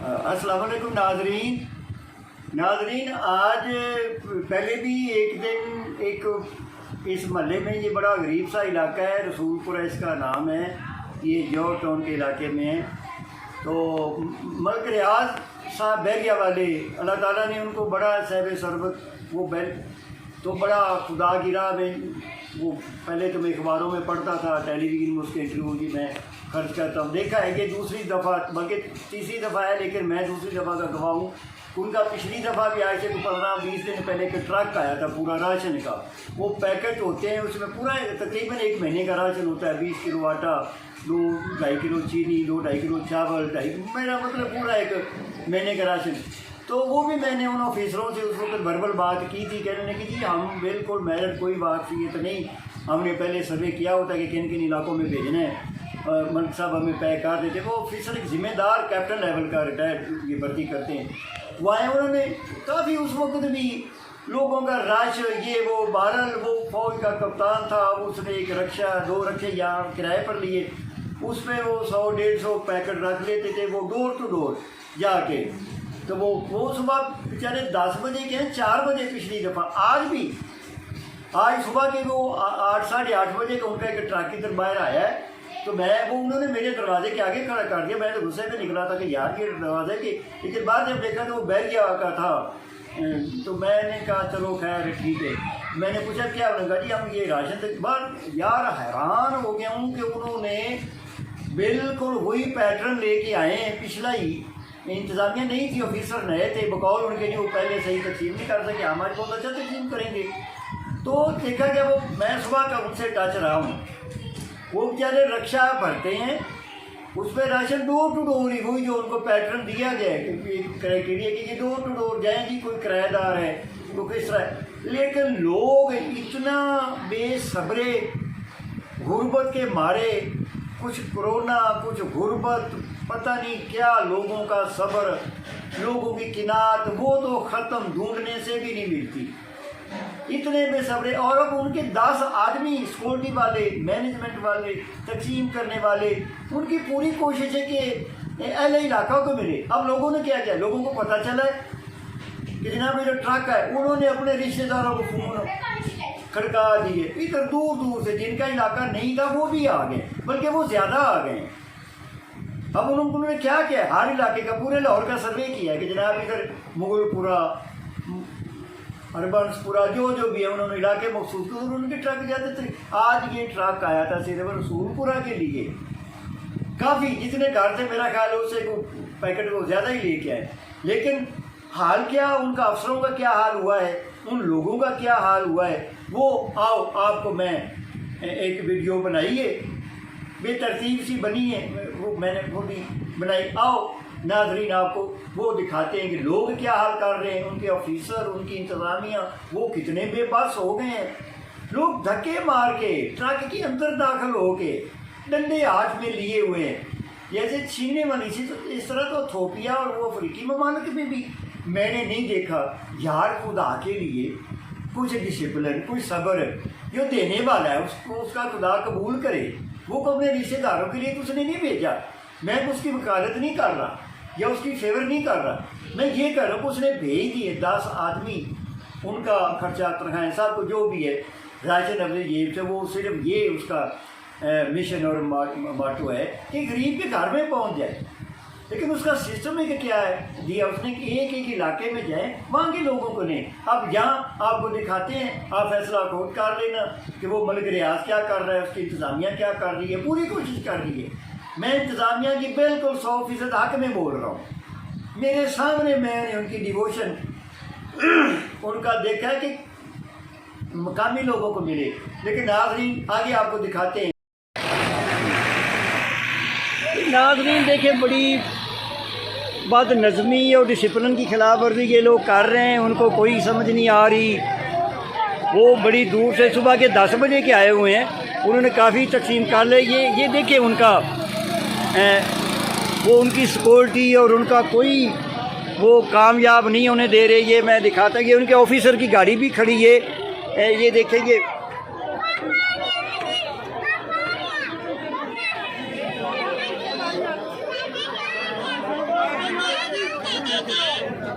अस्सलाम वालेकुम नाजरीन, आज पहले भी एक दिन इस महल्ले में, ये बड़ा गरीब सा इलाका है, रसूलपुरा इसका नाम है, ये जौहर टाउन के इलाके में है। तो मलिक रियाज साहब बहरिया वाले, अल्लाह ताला ने उनको बड़ा साहिब सरबत वो तो बड़ा खुदा की राह में, वो पहले तो मैं अखबारों में पढ़ता था, टेलीविज़न में उसके इंटरव्यू की मैं खर्च करता हूँ। देखा है कि दूसरी दफ़ा बल्कि तीसरी दफ़ा है, लेकिन मैं दूसरी दफ़ा का गवाह हूँ। उनका पिछली दफ़ा भी आज से 15-20 दिन पहले एक ट्रक आया था पूरा राशन का। वो पैकेट होते हैं, उसमें पूरा तकरीबन 1 महीने का राशन होता है। 20 किलो आटा, 2-2.5 किलो चीनी, 2-2.5 किलो चावल, मेरा मतलब पूरा 1 महीने का राशन। तो वो भी मैंने उन ऑफिसरों से उस वक्त वर्बल बात की थी, कहने कि जी हम बिल्कुल मेरिट कोई बात थी ये तो नहीं, हमने पहले सर्वे किया होता कि किन किन इलाकों में भेजना है, मलिक साहब हमें पैक कर देते। वो ऑफिसर एक जिम्मेदार कैप्टन लेवल का रिटायर्ड ये भर्ती करते हैं, वो आए। उन्होंने काफ़ी उस वक्त भी लोगों का रश ये वो, बहरहाल वो फौज का कप्तान था, उसने एक रक्षा 2 रक्षे यहाँ किराए पर लिए, उस पर वो 100-150 पैकेट रख लेते थे, वो डोर टू डोर जाके। तो वो सुबह बेचारे 10 बजे के हैं, 4 बजे पिछली दफ़ा, आज सुबह के वो 8-8:30 बजे का उनका एक ट्रक इधर बाहर आया है। तो वो उन्होंने मेरे दरवाजे के आगे खड़ा कर दिया। मैं तो गुस्से में निकला था कि यार ये दरवाजे के, लेकिन बाद जब देखा तो वो बहरिया का था। तो मैंने कहा चलो खैर ठीक है। मैंने पूछा क्या लगा जी, हम ये राशन तक बार, यार हैरान हो गया हूँ कि उन्होंने बिल्कुल वही पैटर्न लेके आए हैं, पिछला ही इंतजामिया नहीं थी, ऑफिसर नए थे, बकौल उनके जो पहले सही तकसीम नहीं कर सके, हमारे बहुत अच्छा तकसीम करेंगे। तो देखा गया वो, मैं सुबह का उनसे टच रहा हूँ, वो बेचारे रक्षा भरते हैं, उस पर राशन डोर टू डोर ही वही जो उनको पैटर्न दिया गया है क्योंकि क्राइटेरिया कि ये डोर टू डोर जाए जी, कोई किराएदार है तो किस तरह। लेकिन लोग इतना बेसब्रे, गुर्बत के मारे, कुछ कोरोना कुछ गुर्बत, पता नहीं क्या लोगों का सब्र, लोगों की किनात, वो तो ख़त्म, ढूंढने से भी नहीं मिलती, इतने बेसब्रे। और अब उनके 10 आदमी सिक्योरिटी वाले, मैनेजमेंट वाले, तकसीम करने वाले, उनकी पूरी कोशिश है कि अहले इलाका को मिले। अब लोगों ने क्या किया, लोगों को पता चला कि जनाब ये जो ट्रक है, उन्होंने अपने रिश्तेदारों को फ़ोन खड़का दिए, इधर दूर दूर से जिनका इलाका नहीं था वो भी आ गए, बल्कि वो ज़्यादा आ गए। अब उन्होंने क्या किया, हर इलाके का, पूरे लाहौर का सर्वे किया कि जनाब इधर मुगलपुरा, अरबनसपुरा, जो भी है उन्होंने इलाके मखसूस किए, उनके ट्रक जाते थे। आज ये ट्रक आया था सिर्फ रसूलपुरा के लिए, काफ़ी जितने घर थे मेरा ख्याल है उससे पैकेट को ज़्यादा ही लेके आए। लेकिन हाल क्या, उनका अफसरों का क्या हाल हुआ है, उन लोगों का क्या हाल हुआ है, वो आओ आपको मैं एक वीडियो बनाई है, बेतरतीब सी बनी है, वो मैंने खुद ही बनाई, आओ नाजरीन आपको वो दिखाते हैं कि लोग क्या हाल कर रहे हैं, उनके ऑफिसर, उनकी इंतज़ामिया, वो कितने बेबस हो गए हैं। लोग धक्के मार के ट्रक के अंदर दाखिल हो के डंडे हाथ में लिए हुए हैं, जैसे छीनने वाली चीज़। तो इस तरह तो इथोपिया और वो अफ्रीकी ममालिक में भी मैंने नहीं देखा। यार खुदा के लिए कुछ डिसिप्लिन, कुछ सब्र, जो देने वाला है उसको उसका खुदा कबूल करे। वो अपने रिश्तेदारों के लिए तो उसने नहीं भेजा, मैं उसकी वकालत नहीं कर रहा या उसकी फेवर नहीं कर रहा, मैं ये कर रहा हूँ उसने भेज दिए 10 आदमी, उनका खर्चा तनख्वाहें सब को जो भी है राशन अपनी जेब से, वो सिर्फ ये उसका मिशन और माटो है कि गरीब के घर में पहुँच जाए। लेकिन उसका सिस्टम है कि क्या है दिया उसने कि एक एक इलाके में जाए, वहाँ के लोगों को नहीं। अब यहाँ आपको दिखाते हैं, आप फैसला खुद कर लेना कि वो मलिक रियाज क्या कर रहा है, उसकी इंतज़ामिया क्या कर रही है, पूरी कोशिश कर रही है। मैं इंतज़ामिया की बिल्कुल 100% हक में बोल रहा हूँ, मेरे सामने मैंने उनकी डिवोशन उनका देखा है कि मकामी लोगों को मिले। लेकिन नाज़रीन आगे आपको दिखाते हैं। नाज़रीन देखिए, बड़ी बदनज़मी और डिसिप्लिन की खिलाफ वर्जी ये लोग कर रहे हैं, उनको कोई समझ नहीं आ रही। वो बड़ी दूर से सुबह के 10 बजे के आए हुए हैं, उन्होंने काफ़ी तकसीम कर ले। ये देखिए उनका वो उनकी सिक्योरिटी और उनका कोई वो कामयाब नहीं होने दे रहे। ये मैं दिखाता, ये उनके ऑफिसर की गाड़ी भी खड़ी है, ये देखेंगे।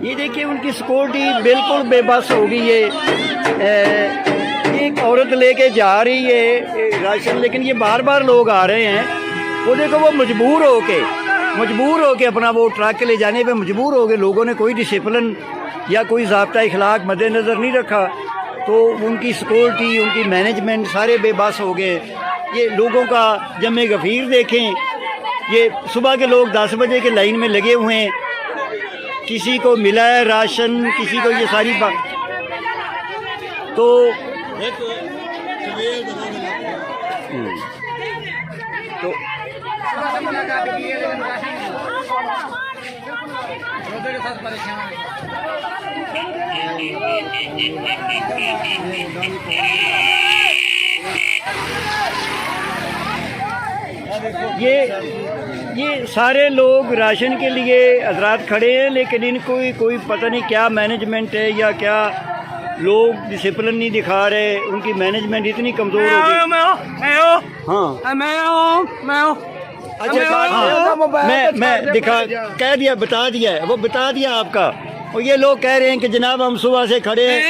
ये देखिए उनकी सिक्योरिटी बिल्कुल बेबस हो गई है। एक औरत लेके जा रही है राशन, लेकिन ये बार बार लोग आ रहे हैं। वो देखो वो मजबूर होके अपना वो ट्रक ले जाने पे मजबूर हो गए। लोगों ने कोई डिसिप्लिन या कोई ज़ाब्ता इखलाक मद्देनज़र नहीं रखा, तो उनकी सिक्योरिटी, उनकी मैनेजमेंट सारे बेबस हो गए। ये लोगों का जमे गफ़ीर देखें, ये सुबह के लोग 10 बजे के लाइन में लगे हुए हैं, किसी को मिला है राशन, किसी को ये सारी बात। तो ये सारे लोग राशन के लिए हजरात खड़े हैं, लेकिन इनको कोई पता नहीं क्या मैनेजमेंट है या क्या, लोग डिसिप्लिन नहीं दिखा रहे। उनकी मैनेजमेंट इतनी कमज़ोर हो गई। मैं दिखा कह दिया, बता दिया है, वो बता दिया आपका। और ये लोग कह रहे हैं कि जनाब हम सुबह से खड़े हैं।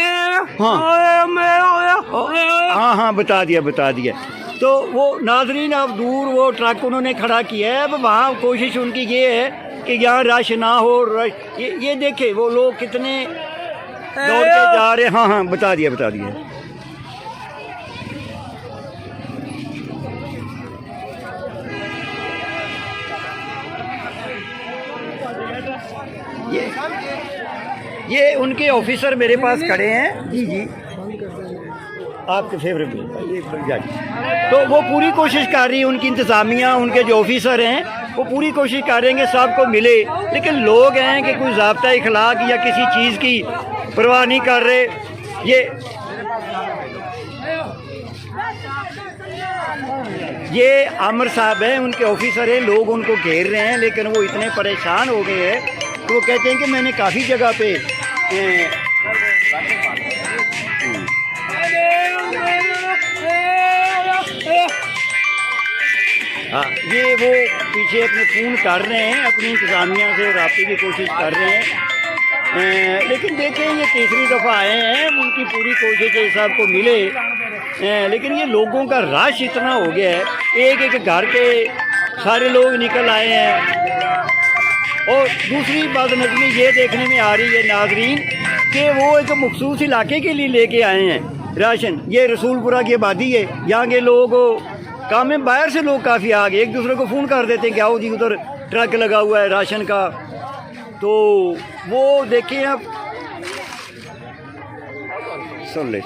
हाँ, बता दिया। तो वो नाजरीन अब दूर वो ट्रक उन्होंने खड़ा किया है। अब वहाँ कोशिश उनकी ये है कि यहाँ रश ना हो। ये देखे वो लोग कितने दौड़ के जा रहे हैं। हाँ, बता दिया। ये उनके ऑफिसर मेरे पास खड़े हैं। जी आपके फेवरेट तो वो पूरी कोशिश कर रही है, उनकी इंतज़ामिया, उनके जो ऑफिसर हैं वो पूरी कोशिश कर रहे हैं कि सबको मिले, लेकिन लोग हैं कि कोई ज़ाब्ता इखलाक या किसी चीज़ की परवाह नहीं कर रहे। ये आमिर साहब हैं, उनके ऑफिसर हैं, लोग उनको घेर रहे हैं, लेकिन वो इतने परेशान हो गए हैं तो वो कहते हैं कि मैंने काफ़ी जगह पे ये वो पीछे अपने फ़ोन कर रहे हैं, अपनी इंतज़ामिया से रब्ते की कोशिश कर रहे हैं। लेकिन देखें ये तीसरी दफ़ा आए हैं, उनकी पूरी कोशिश है सबको मिले, लेकिन ये लोगों का रश इतना हो गया है, एक घर के सारे लोग निकल आए हैं। और दूसरी बदनज़मी ये देखने में आ रही है नाजरीन कि वो एक मखसूस इलाके के लिए लेके आए हैं राशन। ये रसूलपुरा की आबादी है, यहाँ के लोग काम में बाहर से लोग काफ़ी आ गए, एक दूसरे को फ़ोन कर देते हैं कि आओ जी उधर ट्रक लगा हुआ है राशन का। तो वो देखें आप, सुन ले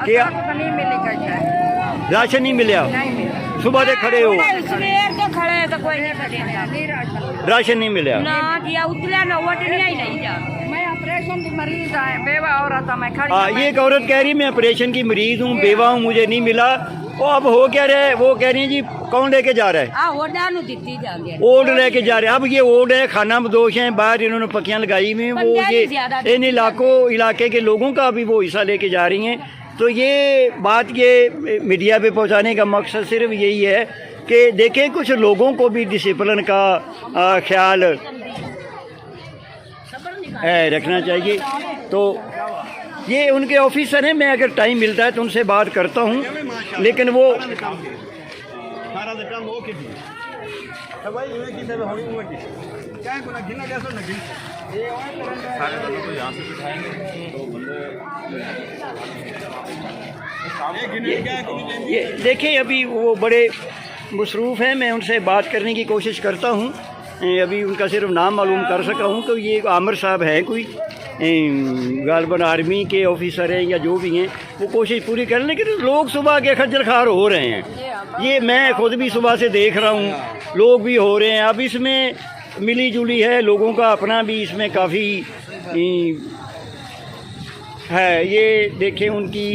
क्या राशन नहीं मिला? सुबह से खड़े हो, राशन नहीं मिला। हाँ, ये एक औरत कह रही मैं ऑपरेशन की मरीज हूँ, बेवा हूँ, मुझे नहीं मिला। वो अब हो क्या रहा है, वो कह रही है जी कौन लेके जा रहा है? ओड लेके जा रहे हैं। अब ये ओड है, खाना बदोश है, बाहर इन्होंने पक्कियाँ लगाई हुई, वो ये इन इलाके के लोगों का भी वो हिस्सा लेके जा रही हैं। तो ये बात ये मीडिया पे पहुंचाने का मकसद सिर्फ यही है कि देखें कुछ लोगों को भी डिसिप्लिन का ख्याल रखना चाहिए। तो ये उनके ऑफिसर हैं, मैं अगर टाइम मिलता है तो उनसे बात करता हूँ, लेकिन वो ये देखें अभी वो बड़े मसरूफ़ हैं, मैं उनसे बात करने की कोशिश करता हूँ। अभी उनका सिर्फ नाम मालूम कर सका हूँ कि ये आमिर साहब हैं, कोई गालबन आर्मी के ऑफिसर हैं या जो भी हैं, वो कोशिश पूरी करें। लेकिन लोग सुबह के खज्जल खार हो रहे हैं, ये मैं खुद भी सुबह से देख रहा हूँ, लोग भी हो रहे हैं। अब इसमें मिली जुली है, लोगों का अपना भी इसमें काफ़ी है। ये देखें उनकी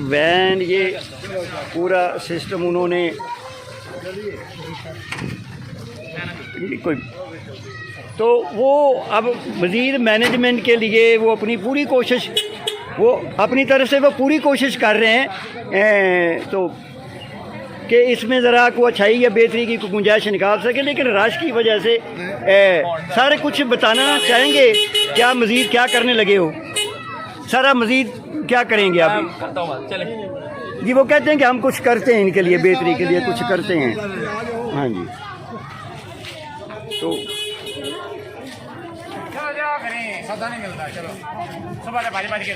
वैन, ये पूरा सिस्टम उन्होंने कोई, तो वो अब मज़ीद मैनेजमेंट के लिए वो अपनी पूरी कोशिश, वो अपनी तरफ से वो पूरी कोशिश कर रहे हैं तो कि इसमें ज़रा को अच्छाई या बेहतरी की गुंजाइश निकाल सके, लेकिन रश की वजह से सारे कुछ बताना चाहेंगे। क्या मज़ीद क्या करने लगे हो सारा, मज़ीद क्या करेंगे आप? जी वो कहते हैं कि हम कुछ करते हैं इनके लिए, बेहतरी के लिए कुछ करते हैं। हाँ जी, तो सौदा नहीं मिलता, चलो सुबह भाजी भाजी के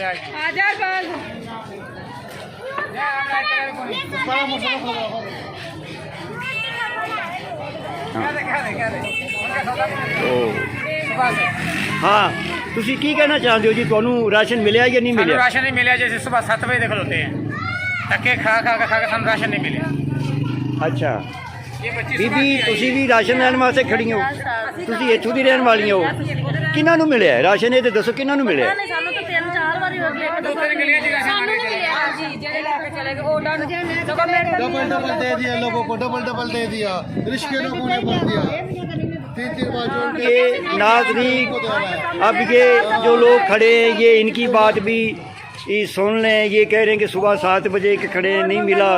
हाँ तुसी की कहना चाहते हो जी, ਤੁਹਾਨੂੰ राशन मिले या नहीं मिले? राशन नहीं मिले, जैसे सुबह 7 बजे तक होते हैं, धक्के खा के ਸਾਨੂੰ राशन नहीं मिले। अच्छा बीबी तुसी भी राशन ਲੈਣ ਵਾਸਤੇ ਖੜੀ ਹੋ, ਤੁਸੀਂ ਇੱਥੋਂ ਦੀ ਰਹਿਣ ਵਾਲੀ ਹੋ, ਕਿਹਨਾਂ ਨੂੰ ਮਿਲਿਆ ਰਾਸ਼ਨ? ਇਹ ਤੇ ਦੱਸੋ ਕਿਹਨਾਂ ਨੂੰ ਮਿਲਿਆ? ਸਾਨੂੰ ਤਾਂ 3-4 ਵਾਰੀ ਹੋ ਗਏ, ਸਾਨੂੰ ਨਹੀਂ ਮਿਲਿਆ ਜੀ, ਜਿਹੜੇ ਲੈ ਕੇ ਚਲੇ ਗਏ ਉਹਨਾਂ ਨੂੰ डबल दे दिया लोगों को, डबल दे दिया, रिश्ते लोगों ने भर दिया, 3 बार जोड़ के। ये नाज़रीन अब ये जो लोग खड़े हैं ये इनकी बात भी ये सुन लें। ये कह रहे हैं कि सुबह 7 बजे के खड़े नहीं मिला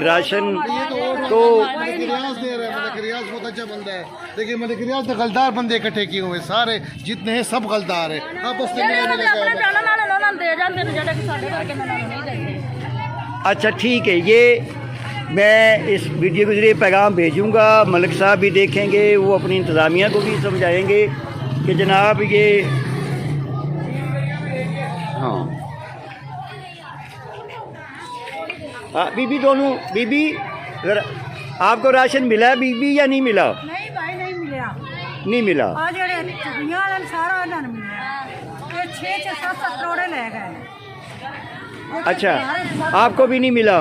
राशन, तो रियाज दे रहे हैं, रियाज बहुत अच्छा बंदा है, लेकिन मतलब रियाज तो गलदार बंदे इकट्ठे किए हुए, सारे जितने हैं सब गलदार है। आपस में अच्छा ठीक है, ये मैं इस वीडियो के ज़रिए पैगाम भेजूँगा, मलिक साहब भी देखेंगे, वो अपनी इंतज़ामिया को भी समझाएंगे कि जनाब ये हाँ बीबी दोनों, बीबी आपको राशन मिला है बीबी या नहीं मिला? नहीं भाई नहीं मिला, नहीं मिला। सारा मिला, 6-7 करोड़ ले गए। अच्छा आपको भी नहीं मिला?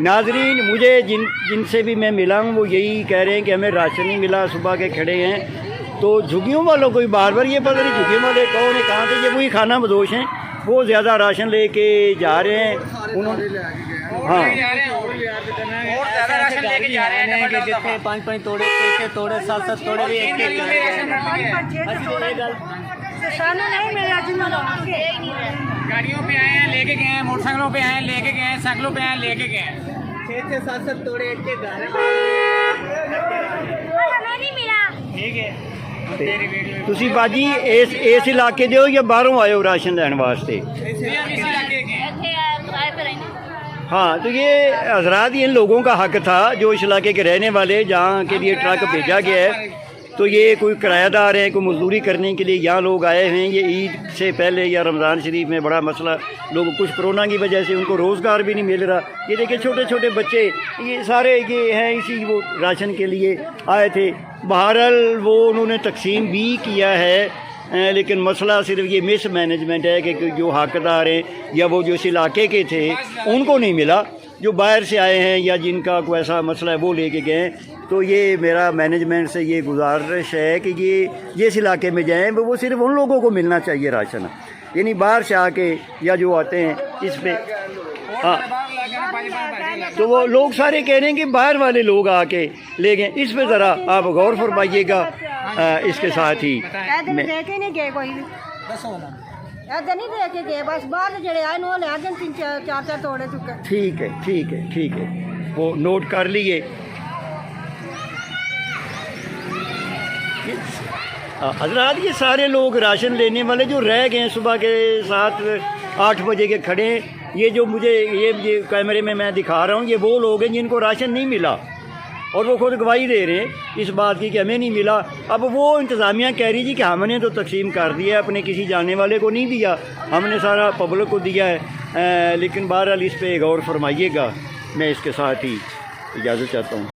नाजरीन मुझे जिनसे भी मैं मिला हूँ वो यही कह रहे हैं कि हमें राशन नहीं मिला, सुबह के खड़े हैं। तो झुग्गियों वालों को भी बार बार ये पता नहीं झुग्गियों वाले कौन है, कहाँ से, ये वही खाना बदोश हैं, वो ज़्यादा राशन लेके जा रहे हैं उन्होंने। हाँ जितने 5-5 तोड़े 7-7 तोड़े भी नहीं मिला, गाड़ियों पे आए हैं लेके गए हैं, मोटरसाइकिलों पे आए हैं लेके गए हैं, साइकिलों पे आए हैं लेके गए हैं। 6-7 तोड़े एक के घर नहीं मिला। ठीक है, तुसी बाजी इस इलाके दे हो या बाहरों आए हो राशन लैन वास्ते? हाँ तो ये हजरात इन लोगों का हक था जो इस इलाके के रहने वाले, जहाँ के लिए ट्रक भेजा गया है। तो ये कोई किराएदार हैं, कोई मजदूरी करने के लिए यहाँ लोग आए हैं। ये ईद से पहले या रमज़ान शरीफ में बड़ा मसला, लोग कुछ कोरोना की वजह से उनको रोज़गार भी नहीं मिल रहा। ये देखिए छोटे छोटे बच्चे, ये सारे ये हैं इसी वो राशन के लिए आए थे। बहरहाल वो उन्होंने तकसीम भी किया है, लेकिन मसला सिर्फ ये मिस मैनेजमेंट है कि जो हकदार हैं या वो जो इस इलाके के थे उनको नहीं मिला, जो बाहर से आए हैं या जिनका कोई ऐसा मसला है वो लेके गए। तो ये मेरा मैनेजमेंट से ये गुजारिश है कि ये जिस इलाके में जाएँ वो सिर्फ उन लोगों को मिलना चाहिए राशन, यानी बाहर से आके या जो आते हैं इस पर। हाँ तो वो लोग सारे कह रहे हैं कि बाहर वाले लोग आके ले गए, इस पर ज़रा आप गौर फरमाइएगा। इसके साथ ही नहीं गए कोई भी ऐसे नहीं दे के गए, बस बाहर जड़े आए नो ले आगे 3-4 तोड़े चुके। ठीक है ठीक है ठीक है, वो नोट कर लिए। हजरात ये सारे लोग राशन लेने वाले जो रह गए हैं सुबह के 7-8 बजे के खड़े हैं, ये जो मुझे ये कैमरे में मैं दिखा रहा हूँ, ये वो लोग हैं जिनको राशन नहीं मिला और वो खुद गवाही दे रहे हैं इस बात की कि हमें नहीं मिला। अब वो इंतज़ामिया कह रही थी कि हमने तो तकसीम कर दिया, अपने किसी जानने वाले को नहीं दिया, हमने सारा पब्लिक को दिया है। लेकिन बहरहाल इस पर गौर फरमाइएगा। मैं इसके साथ ही इजाज़त चाहता हूँ।